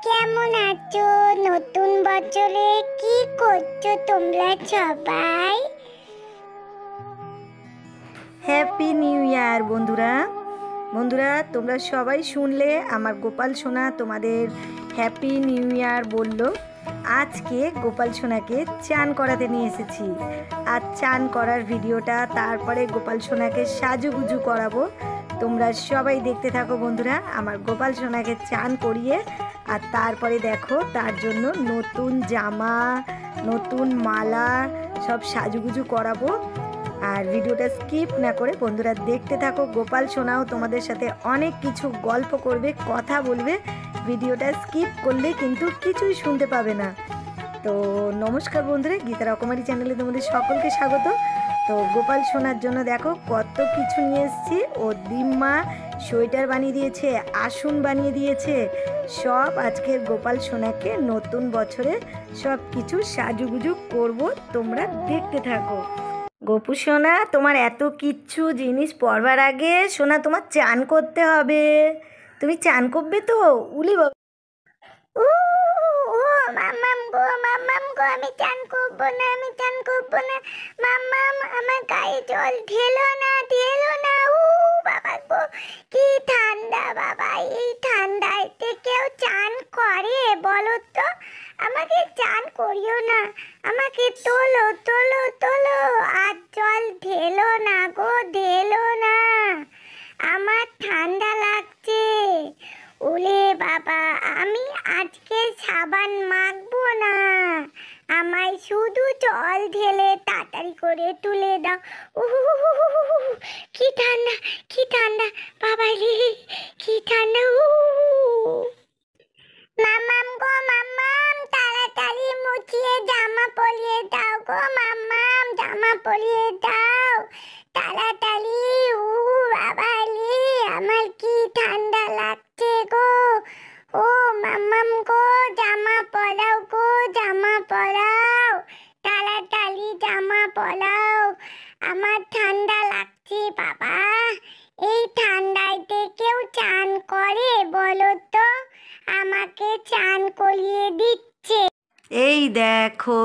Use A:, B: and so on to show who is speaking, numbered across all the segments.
A: কেমন আছো? নতুন বছরে কি করছো তোমরা সবাই?
B: হ্যাপি নিউ ইয়ার বন্ধুরা। বন্ধুরা, তোমরা সবাই শুনলে আমার গোপাল সোনা তোমাদের হ্যাপি নিউ ইয়ার বলল। আজকে গোপাল সোনাকে চান করাতে নিয়ে এসেছি। আর চান করার ভিডিওটা, তারপরে গোপাল সোনাকে সাজুগুজু করাবো। তোমরা সবাই দেখতে থাকো বন্ধুরা, আমার গোপাল সোনাকে চান করিয়ে। আর তারপরে দেখো, তার জন্য নতুন জামা, নতুন মালা সব সাজুগুজু করাবো। আর ভিডিওটা স্কিপ না করে বন্ধুরা দেখতে থাকো। গোপাল সোনাও তোমাদের সাথে অনেক কিছু গল্প করবে, কথা বলবে। ভিডিওটা স্কিপ করলে কিন্তু কিছুই শুনতে পাবে না। তো নমস্কার বন্ধুরা, গীতা রকমারি চ্যানেলে তোমাদের সকলকে স্বাগত। তো গোপাল সোনার জন্য দেখো কত কিছু নিয়ে এসেছি। ও দিম্মা সোয়েটার বানিয়ে দিয়েছে, আসন বানিয়ে দিয়েছে। সব আজকের গোপাল সোনাকে নতুন বছরে সব কিছু সাজুগুজু করব, তোমরা দেখতে থাকো। গোপু সোনা, তোমার এত কিচ্ছু জিনিস পরবার আগে সোনা তোমার চান করতে হবে। তুমি চান করবে তো? উলি বাবা।
A: ও ও মাম্মাম গো, আমি চান করবো না, আমি চান করবো না। মাম্মাম, আমার গায়ে জল ঢেলো না, ঢেলো না। বাবা গো, কি ঠান্ডা বাবা! এই ঠান্ডাতে কেউ চান করে বলো তো? আমাকে চান করিও না, আমাকে তোলো তোলো তোলো। আর জল ঢেলো না গো, ঢেলো না, আমার ঠান্ডা লাগছে। ওলে বাবা, আমি আজকে সাবান মাখবো না, আমায় শুধু জল ঢেলে তাড়াতাড়ি করে তুলে দাও। কি ঠান্ডা, কি ঠান্ডা বাবা রে, কি ঠান্ডা! মাম্মাম গো, মাম্মাম, তাড়াতাড়ি মুছিয়ে জামা পরিয়ে দাও গো মাম্মাম, জামা পরিয়ে দাও তাড়াতাড়ি। বাবা রে, আমার কি ঠান্ডা লাগছে গো। ও মাম্মাম গো, জামা পরাও গো, জামা পরাও তাড়াতাড়ি, জামা পরাও, আমার ঠান্ডা লাগছে বাবা। এই ঠান্ডাতে কেউ চান করে বলো তো? আমাকে চান করিয়ে দিচ্ছে।
B: এই দেখো,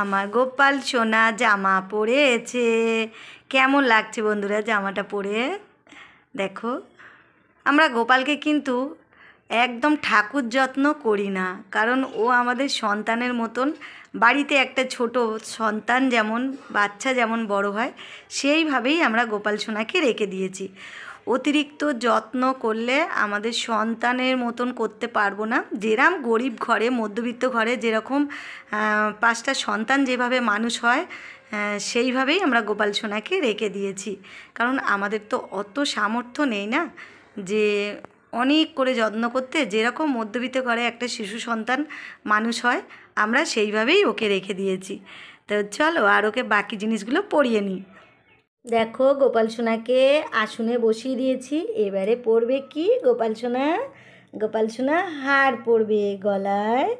B: আমার গোপাল সোনা জামা পরেছে। কেমন লাগছে বন্ধুরা জামাটা পরে? দেখো, আমরা গোপালকে কিন্তু একদম ঠাকুর যত্ন করি না, কারণ ও আমাদের সন্তানের মতন। বাড়িতে একটা ছোট সন্তান যেমন, বাচ্চা যেমন বড় হয়, সেইভাবেই আমরা গোপাল সোনাকে রেখে দিয়েছি। অতিরিক্ত যত্ন করলে আমাদের সন্তানের মতন করতে পারবো না। যেরকম গরিব ঘরে, মধ্যবিত্ত ঘরে যেরকম 5টা সন্তান যেভাবে মানুষ হয়, সেইভাবেই আমরা গোপাল সোনাকে রেখে দিয়েছি। কারণ আমাদের তো অত সামর্থ্য নেই না যে অনেক করে যত্ন করতে। যেরকম মধ্যবিত্ত ঘরে একটা শিশু সন্তান মানুষ হয়, আমরা সেইভাবেই ওকে রেখে দিয়েছি। তো চলো, আর ওকে বাকি জিনিসগুলো পরিয়ে নিই। দেখো, গোপাল সোনাকে আসনে বসিয়ে দিয়েছি। এবারে পরবে কি গোপাল সোনা? গোপাল সোনা হার পরবে, গলায়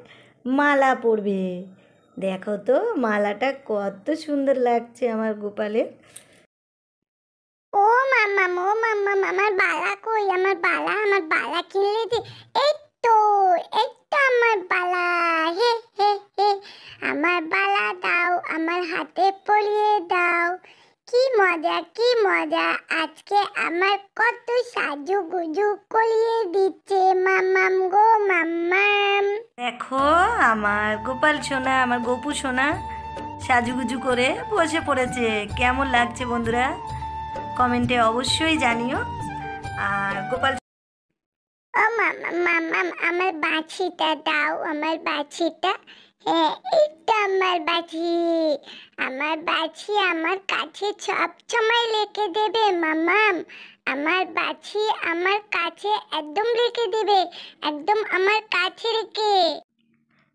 B: মালা পরবে। দেখো তো, মালাটা কত সুন্দর লাগছে আমার গোপালের।
A: ও মাম্মাম, ও মাম্মাম, আমার বালা কই? আমার বালা, আমার বালা কিনলে যে। এই তো, এই তো আমার বালা। হে হে হে, আমার বালা দাও, আমার হাতে পরিয়ে দাও। কি মজা, কি মজা! আজকে আমার কত সাজুগুজু করিয়ে দিচ্ছে মাম্মাম গো, মাম্মাম।
B: দেখো, আমার গোপাল সোনা, আমার গোপু সোনা সাজুগুজু করে বসে পড়েছে। কেমন লাগছে বন্ধুরা? কমেন্টে অবশ্যই জানিও। আর গোপাল
A: ও মাম্মাম, আমার বাছিটা দাও, আমার বাছিটা। হ্যাঁ, এই তো আমার বাছি। আমার বাছি আমার কাছে সব সময় রেখে দেবে মাম্মাম। আমার বাছি আমার কাছে একদম রেখে দেবে, একদম আমার কাছে রেখে।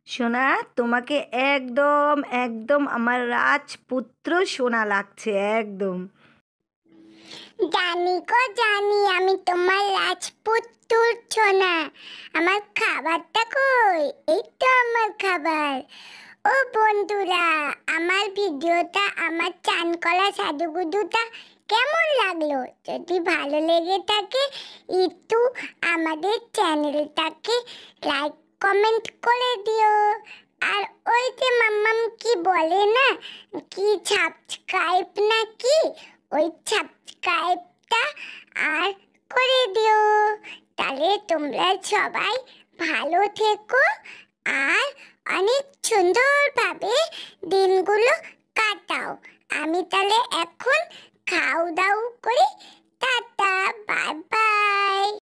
B: সোনা, তোমাকে একদম একদম আমার রাজপুত্র সোনা লাগছে একদম।
A: জানি গো, জানি, আমি তোমার রাজপুত্র সোনা। আমার খাবারটা কই? এই তো আমার খাবার। ও বন্ধুরা, আমার ভিডিওটা, আমার চান করা সাজুগুজুটা কেমন লাগলো? যদি ভালো লেগে থাকে একটু আমাদের চ্যানেলটাকে লাইক কমেন্ট করে দিও। আর ওই যে মাম্মাম কি বলে না, কি সাবস্ক্রাইব না কি, ওই সাবস্ক্রাইবটা আর করে দিও। তাহলে তোমরা সবাই ভালো থেকো আর অনেক সুন্দর